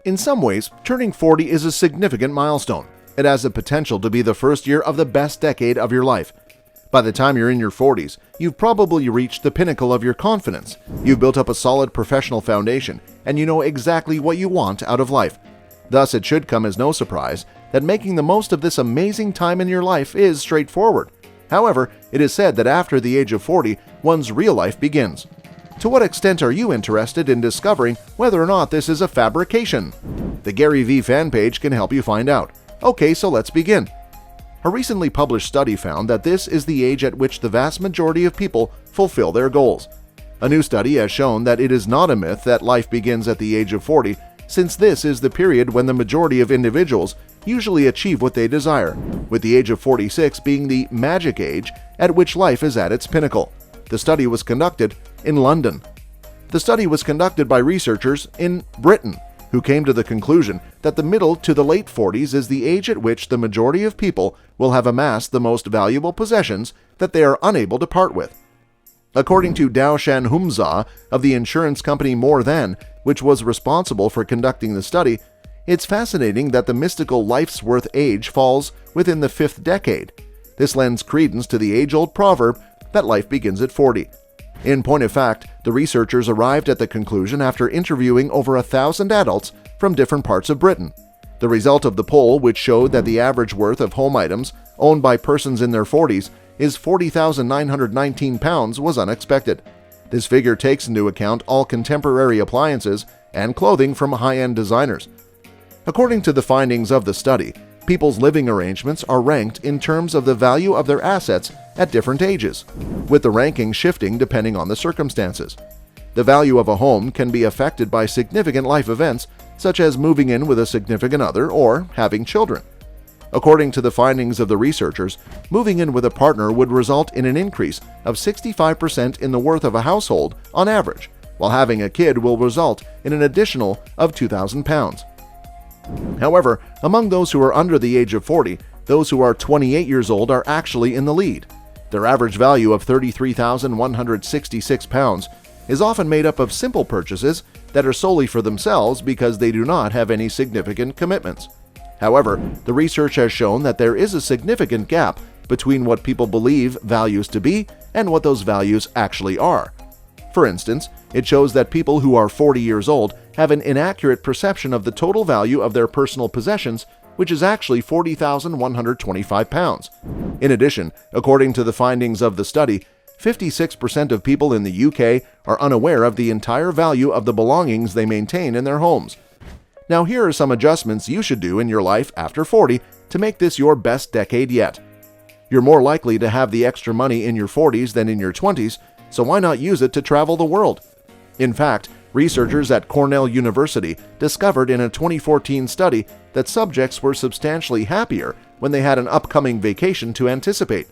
In some ways, turning 40 is a significant milestone. It has the potential to be the first year of the best decade of your life. By the time you're in your 40s, you've probably reached the pinnacle of your confidence. You've built up a solid professional foundation, and you know exactly what you want out of life. Thus, it should come as no surprise that making the most of this amazing time in your life is straightforward. However, it is said that after the age of 40, one's real life begins. To what extent are you interested in discovering whether or not this is a fabrication? The GaryVee fan page can help you find out. Okay, so let's begin. A recently published study found that this is the age at which the vast majority of people fulfill their goals. A new study has shown that it is not a myth that life begins at the age of 40, since this is the period when the majority of individuals usually achieve what they desire, with the age of 46 being the magic age at which life is at its pinnacle. The study was conducted in London. The study was conducted by researchers in Britain, who came to the conclusion that the middle to the late 40s is the age at which the majority of people will have amassed the most valuable possessions that they are unable to part with. According to Daoshan Humza of the insurance company More Than, which was responsible for conducting the study, it's fascinating that the mystical life's worth age falls within the 5th decade. This lends credence to the age-old proverb that life begins at 40. In point of fact, the researchers arrived at the conclusion after interviewing over 1,000 adults from different parts of Britain. The result of the poll, which showed that the average worth of home items owned by persons in their 40s is £40,919, was unexpected. This figure takes into account all contemporary appliances and clothing from high-end designers. According to the findings of the study, people's living arrangements are ranked in terms of the value of their assets at different ages, with the ranking shifting depending on the circumstances. The value of a home can be affected by significant life events, such as moving in with a significant other or having children. According to the findings of the researchers, moving in with a partner would result in an increase of 65% in the worth of a household on average, while having a kid will result in an additional of £2,000. However, among those who are under the age of 40, those who are 28 years old are actually in the lead. Their average value of £33,166 is often made up of simple purchases that are solely for themselves because they do not have any significant commitments. However, the research has shown that there is a significant gap between what people believe values to be and what those values actually are. For instance, it shows that people who are 40 years old have an inaccurate perception of the total value of their personal possessions, which is actually £40,125. In addition, according to the findings of the study, 56% of people in the UK are unaware of the entire value of the belongings they maintain in their homes. Now, here are some adjustments you should do in your life after 40 to make this your best decade yet. You're more likely to have the extra money in your 40s than in your 20s, so why not use it to travel the world? In fact, researchers at Cornell University discovered in a 2014 study that subjects were substantially happier when they had an upcoming vacation to anticipate.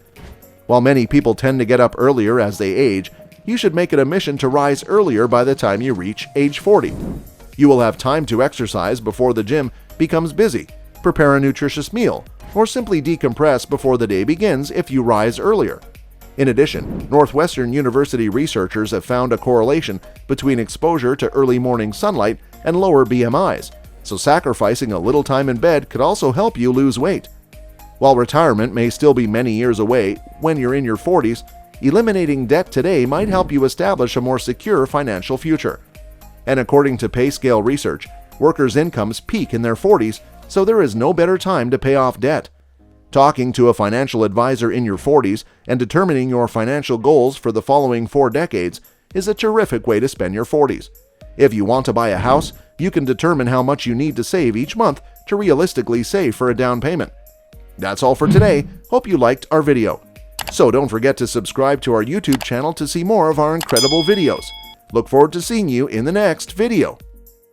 While many people tend to get up earlier as they age, you should make it a mission to rise earlier by the time you reach age 40. You will have time to exercise before the gym becomes busy, prepare a nutritious meal, or simply decompress before the day begins if you rise earlier. In addition, Northwestern University researchers have found a correlation between exposure to early morning sunlight and lower BMIs, so sacrificing a little time in bed could also help you lose weight. While retirement may still be many years away when you're in your 40s, eliminating debt today might help you establish a more secure financial future. And according to PayScale research, workers' incomes peak in their 40s, so there is no better time to pay off debt. Talking to a financial advisor in your 40s and determining your financial goals for the following 4 decades is a terrific way to spend your 40s. If you want to buy a house, you can determine how much you need to save each month to realistically save for a down payment. That's all for today. Hope you liked our video. So don't forget to subscribe to our YouTube channel to see more of our incredible videos. Look forward to seeing you in the next video.